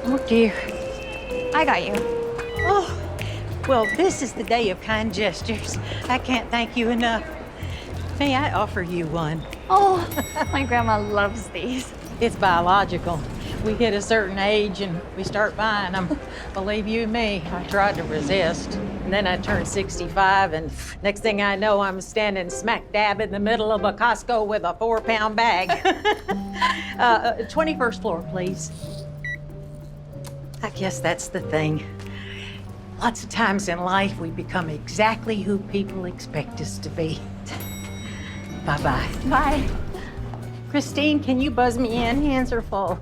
Oh, dear. I got you. Oh, well, this is the day of kind gestures. I can't thank you enough. May I offer you one? Oh, my grandma loves these. It's biological. We hit a certain age and we start buying them. Believe you me, I tried to resist. And then I turned 65, and next thing I know, I'm standing smack dab in the middle of a Costco with a 4-pound bag. 21st floor, please. I guess that's the thing. Lots of times in life, we become exactly who people expect us to be. Bye-bye. Bye. Christine, can you buzz me in? Hands are full.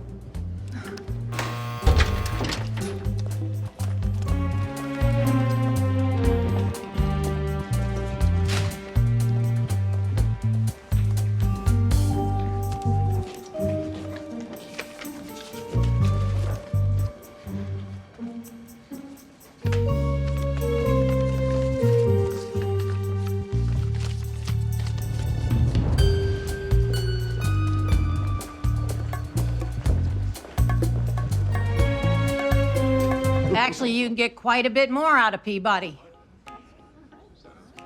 Actually, you can get quite a bit more out of Peabody.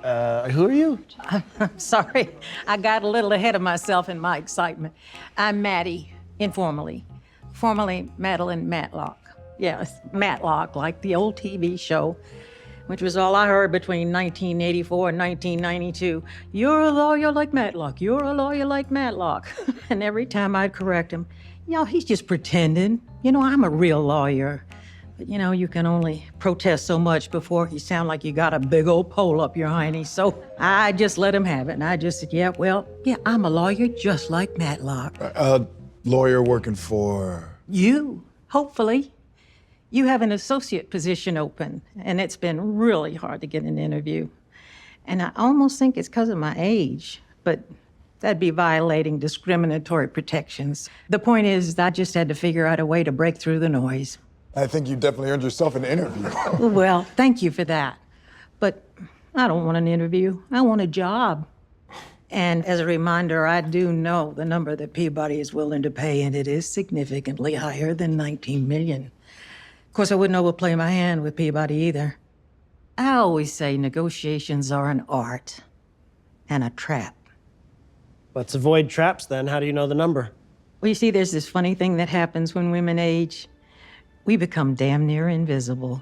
Who are you? I'm sorry, I got a little ahead of myself in my excitement. I'm Maddie, informally. Formerly Madeline Matlock. Yes, Matlock, like the old TV show, which was all I heard between 1984 and 1992. You're a lawyer like Matlock, you're a lawyer like Matlock. And every time I'd correct him, he's just pretending. I'm a real lawyer. But you can only protest so much before you sound like you got a big old pole up your hiney. So I just let him have it. And I just said, yeah, I'm a lawyer just like Matlock. Lawyer working for? You, hopefully. You have an associate position open, and it's been really hard to get an interview. And I almost think it's because of my age, but that'd be violating discriminatory protections. The point is, I just had to figure out a way to break through the noise. I think you definitely earned yourself an interview. Well, thank you for that. But I don't want an interview. I want a job. And as a reminder, I do know the number that Peabody is willing to pay, and it is significantly higher than $19 million. Of course, I wouldn't overplay my hand with Peabody either. I always say negotiations are an art and a trap. Let's avoid traps then. How do you know the number? Well, you see, there's this funny thing that happens when women age. We become damn near invisible.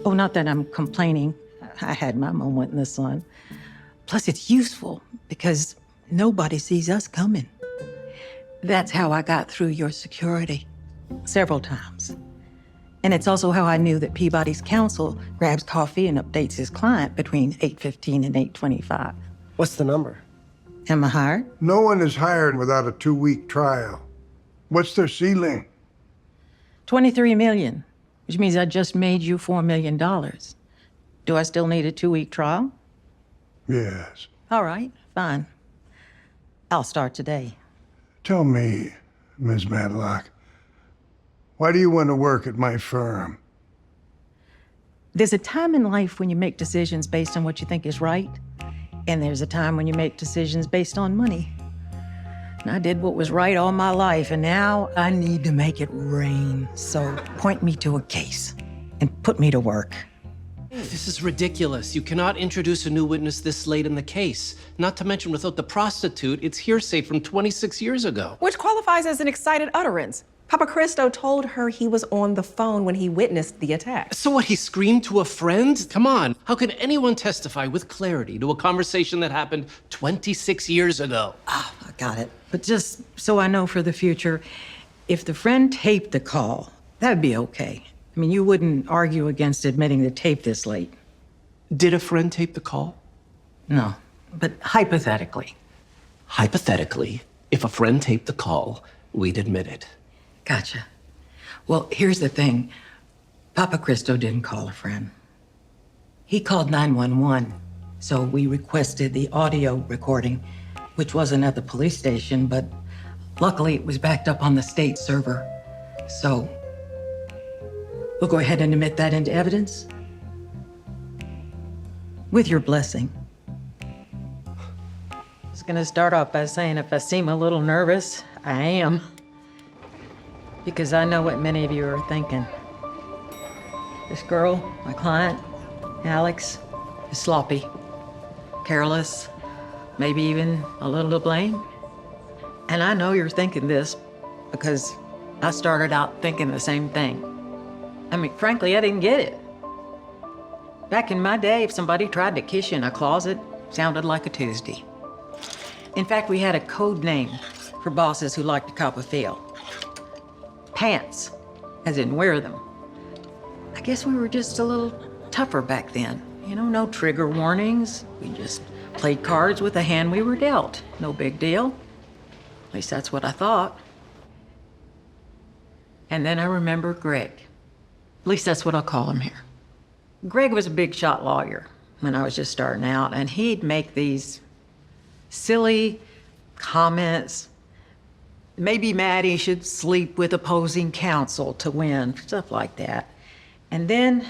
Oh, not that I'm complaining. I had my moment in the sun. Plus, it's useful because nobody sees us coming. That's how I got through your security several times. And it's also how I knew that Peabody's counsel grabs coffee and updates his client between 8:15 and 8:25. What's the number? Am I hired? No one is hired without a 2-week trial. What's their ceiling? 23 million, which means I just made you $4 million. Do I still need a 2-week trial? Yes. All right, fine. I'll start today. Tell me, Ms. Matlock, why do you want to work at my firm? There's a time in life when you make decisions based on what you think is right, and there's a time when you make decisions based on money. And I did what was right all my life, and now I need to make it rain. So point me to a case and put me to work. This is ridiculous. You cannot introduce a new witness this late in the case. Not to mention, without the prostitute, it's hearsay from 26 years ago. Which qualifies as an excited utterance. Papa Cristo told her he was on the phone when he witnessed the attack. So what, he screamed to a friend? Come on. How can anyone testify with clarity to a conversation that happened 26 years ago? Oh, I got it. But just so I know for the future, if the friend taped the call, that'd be okay. I mean, you wouldn't argue against admitting the tape this late. Did a friend tape the call? No, but hypothetically. Hypothetically, if a friend taped the call, we'd admit it. Gotcha. Well, here's the thing. Papa Cristo didn't call a friend. He called 911, so we requested the audio recording, which wasn't at the police station, but luckily it was backed up on the state server. So we'll go ahead and admit that into evidence. With your blessing. I was gonna start off by saying if I seem a little nervous, I am. because I know what many of you are thinking. This girl, my client, Alex, is sloppy, careless, maybe even a little to blame. And I know you're thinking this because I started out thinking the same thing. I mean, frankly, I didn't get it. Back in my day, if somebody tried to kiss you in a closet, sounded like a Tuesday. In fact, we had a code name for bosses who liked to cop a feel. Pants, as in wear them. I guess we were just a little tougher back then. You know, no trigger warnings. We just played cards with the hand we were dealt. No big deal. At least that's what I thought. And then I remember Greg. At least that's what I'll call him here. Greg was a big shot lawyer when I was just starting out, and he'd make these silly comments. Maybe Maddie should sleep with opposing counsel to win, stuff like that. And then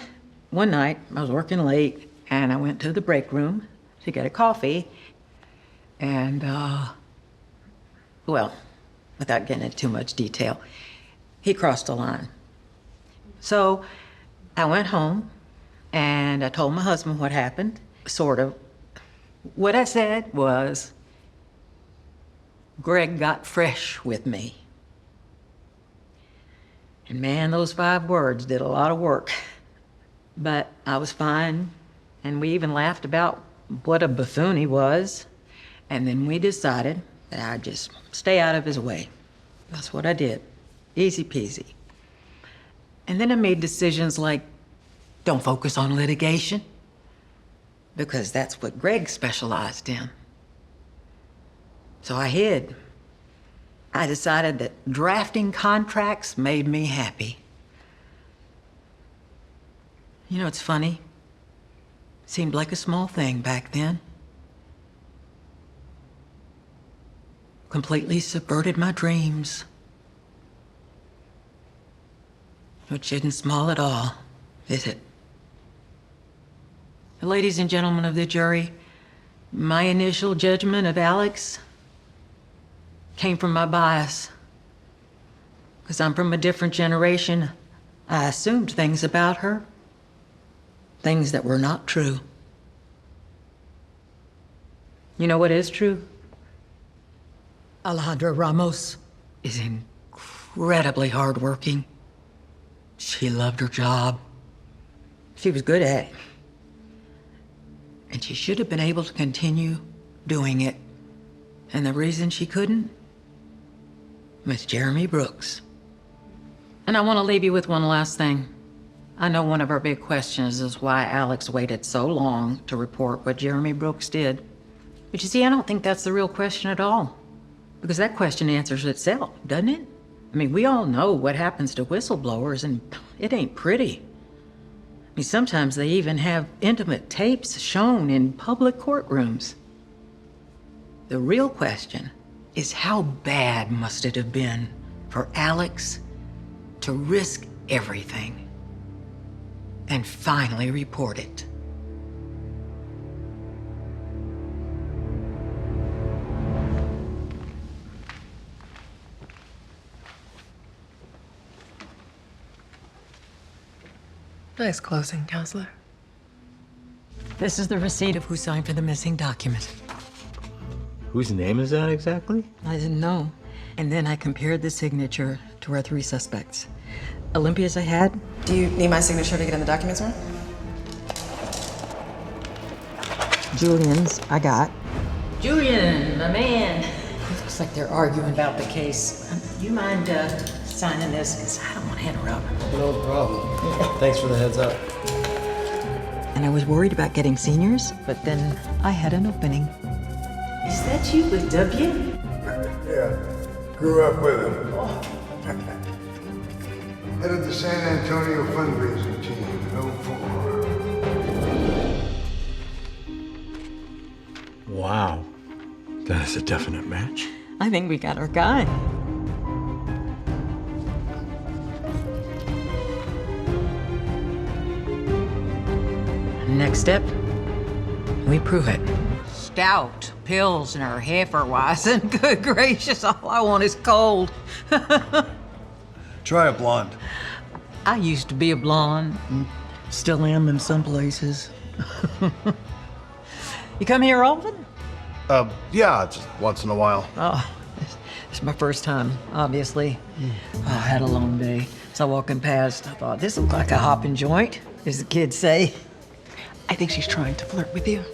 one night, I was working late, and I went to the break room to get a coffee, and, well, without getting into too much detail, he crossed the line. So I went home, and I told my husband what happened, sort of. What I said was, Greg got fresh with me. And man, those 5 words did a lot of work. But I was fine, and we even laughed about what a buffoon he was. And then we decided that I'd just stay out of his way. That's what I did. Easy peasy. And then I made decisions like, don't focus on litigation, because that's what Greg specialized in. So I hid. I decided that drafting contracts made me happy. You know, it's funny. Seemed like a small thing back then. Completely subverted my dreams. Which isn't small at all, is it? Ladies and gentlemen of the jury, my initial judgment of Alex came from my bias. Because I'm from a different generation, I assumed things about her, things that were not true. You know what is true? Alejandra Ramos is incredibly hardworking. She loved her job. She was good at it. And she should have been able to continue doing it. And the reason she couldn't was Jeremy Brooks. And I want to leave you with one last thing. I know one of our big questions is why Alex waited so long to report what Jeremy Brooks did. But you see, I don't think that's the real question at all. Because that question answers itself, doesn't it? I mean, we all know what happens to whistleblowers, and it ain't pretty. I mean, sometimes they even have intimate tapes shown in public courtrooms. The real question is, how bad must it have been for Alex to risk everything and finally report it? Nice closing, counselor. This is the receipt of who signed for the missing document. Whose name is that exactly? I didn't know. And then I compared the signature to our 3 suspects. Olympia's I had. Do you need my signature to get in the documents room? Julian's I got. Julian, my man. Looks like they're arguing about the case. You mind signing this? Because I don't want to interrupt. No problem. Thanks for the heads up. And I was worried about getting seniors, but then I had an opening. Is that you with W? Yeah, grew up with him. Head of the San Antonio fundraising team, 04. Wow. That is a definite match. I think we got our guy. Next step, we prove it. Stout, Pilsner, Hefeweizen, good gracious, all I want is cold. Try a blonde. I used to be a blonde. Still am in some places. You come here often? Yeah, just once in a while. Oh, it's my first time, obviously. Oh, I had a long day. So walking past, I thought, this looks like a hopping joint, as the kids say. I think she's trying to flirt with you.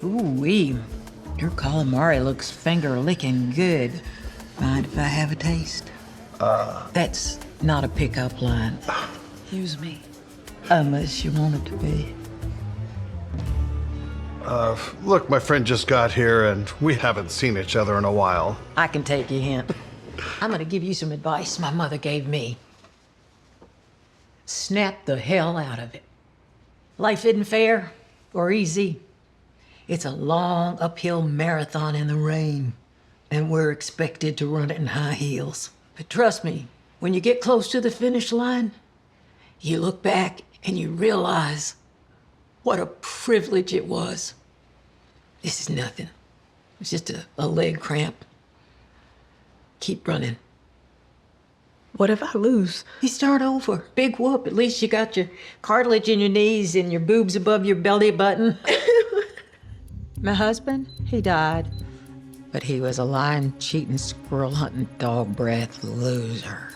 Ooh-wee. Your calamari looks finger-licking good. Mind if I have a taste? That's not a pickup line. Use me. Unless you want it to be. Look, my friend just got here and we haven't seen each other in a while. I can take your hint. I'm gonna give you some advice my mother gave me. Snap the hell out of it. Life isn't fair or easy. It's a long uphill marathon in the rain, and we're expected to run it in high heels. But trust me, when you get close to the finish line, you look back and you realize what a privilege it was. This is nothing. It's just a leg cramp. Keep running. What if I lose? You start over. Big whoop. At least you got your cartilage in your knees and your boobs above your belly button. My husband, he died. But he was a lying, cheating, squirrel-hunting, dog-breath loser.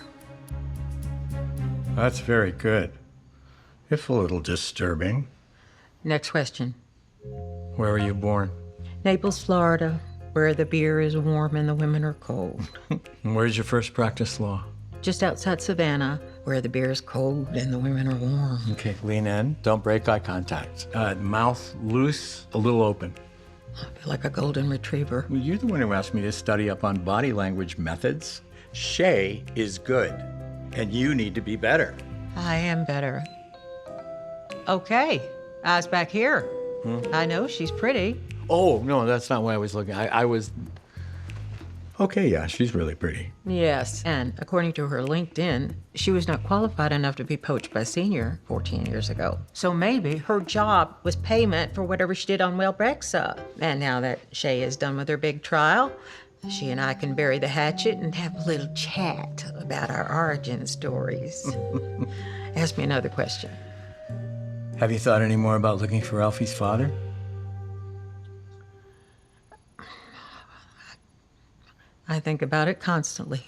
That's very good. If a little disturbing. Next question. Where were you born? Naples, Florida, where the beer is warm and the women are cold. And where's your first practice law? Just outside Savannah, where the beer is cold and the women are warm. Okay, lean in. Don't break eye contact. Mouth loose, a little open. I feel like a golden retriever. Well, you're the one who asked me to study up on body language methods. Shay is good, and you need to be better. I am better. Okay, eyes back here. I know she's pretty. Oh, no, that's not why I was looking. I was... Okay, yeah, she's really pretty. Yes, and according to her LinkedIn, she was not qualified enough to be poached by Senior 14 years ago. So maybe her job was payment for whatever she did on Welbrexa. And now that Shay is done with her big trial, she and I can bury the hatchet and have a little chat about our origin stories. Ask me another question. Have you thought any more about looking for Alfie's father? I think about it constantly.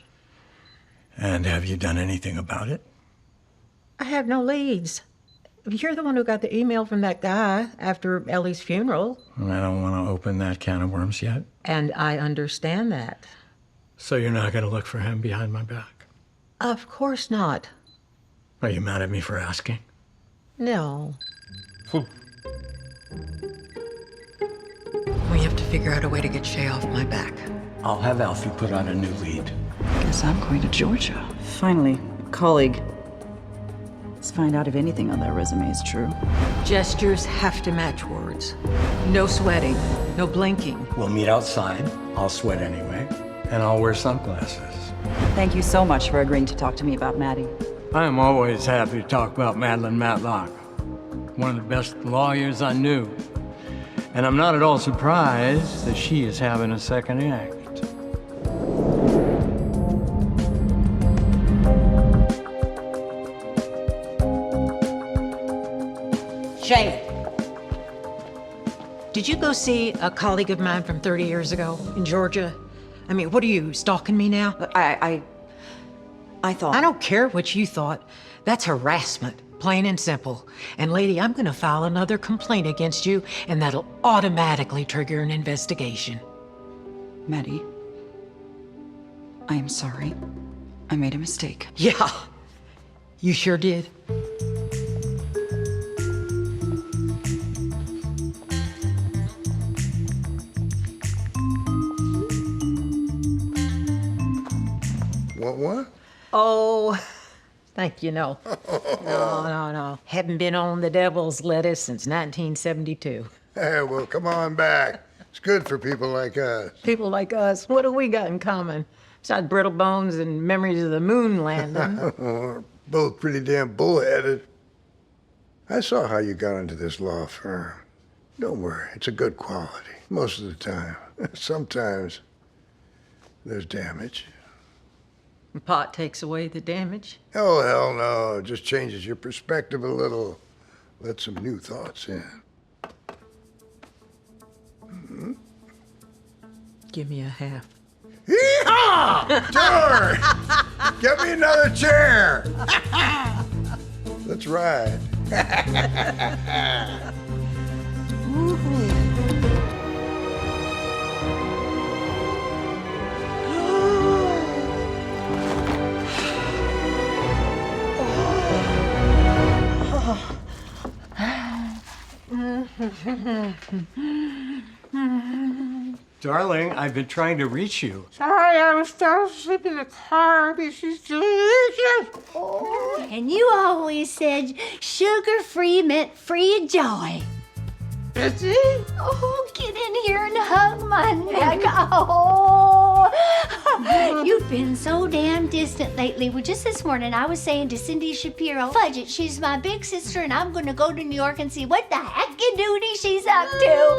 And have you done anything about it? I have no leads. You're the one who got the email from that guy after Ellie's funeral. I don't want to open that can of worms yet. And I understand that. So you're not going to look for him behind my back? Of course not. Are you mad at me for asking? No. We have to figure out a way to get Shay off my back. I'll have Alfie put on a new lead. Guess I'm going to Georgia. Finally, a colleague. Let's find out if anything on that resume is true. Gestures have to match words. No sweating, no blinking. We'll meet outside. I'll sweat anyway. And I'll wear sunglasses. Thank you so much for agreeing to talk to me about Maddie. I am always happy to talk about Madeline Matlock, one of the best lawyers I knew. And I'm not at all surprised that she is having a second act. Shay, did you go see a colleague of mine from 30 years ago in Georgia? I mean, what are you, stalking me now? I thought... I don't care what you thought. That's harassment, plain and simple. And lady, I'm gonna file another complaint against you, and that'll automatically trigger an investigation. Maddie, I am sorry. I made a mistake. Yeah, you sure did. What? Oh, thank you, no. No. Haven't been on the devil's lettuce since 1972. Hey, well, come on back. It's good for people like us. People like us, what do we got in common? Besides brittle bones and memories of the moon landing. We're both pretty damn bullheaded. I saw how you got into this law firm. Don't worry, it's a good quality, most of the time. Sometimes there's damage. Pot takes away the damage. Oh, hell no. It just changes your perspective a little. Let some new thoughts in. Give me a half. Yeehaw! Sure! Get me another chair! Let's ride. Darling, I've been trying to reach you. Sorry, I was still asleep in the car. This is delicious. And you always said sugar-free meant free of joy. Betsy? Oh, get in here and hug my neck. Oh, you've been so damn distant lately. Well, just this morning I was saying to Cindy Shapiro, fudge it, she's my big sister and I'm going to go to New York and see what the heck-a-doody she's up to.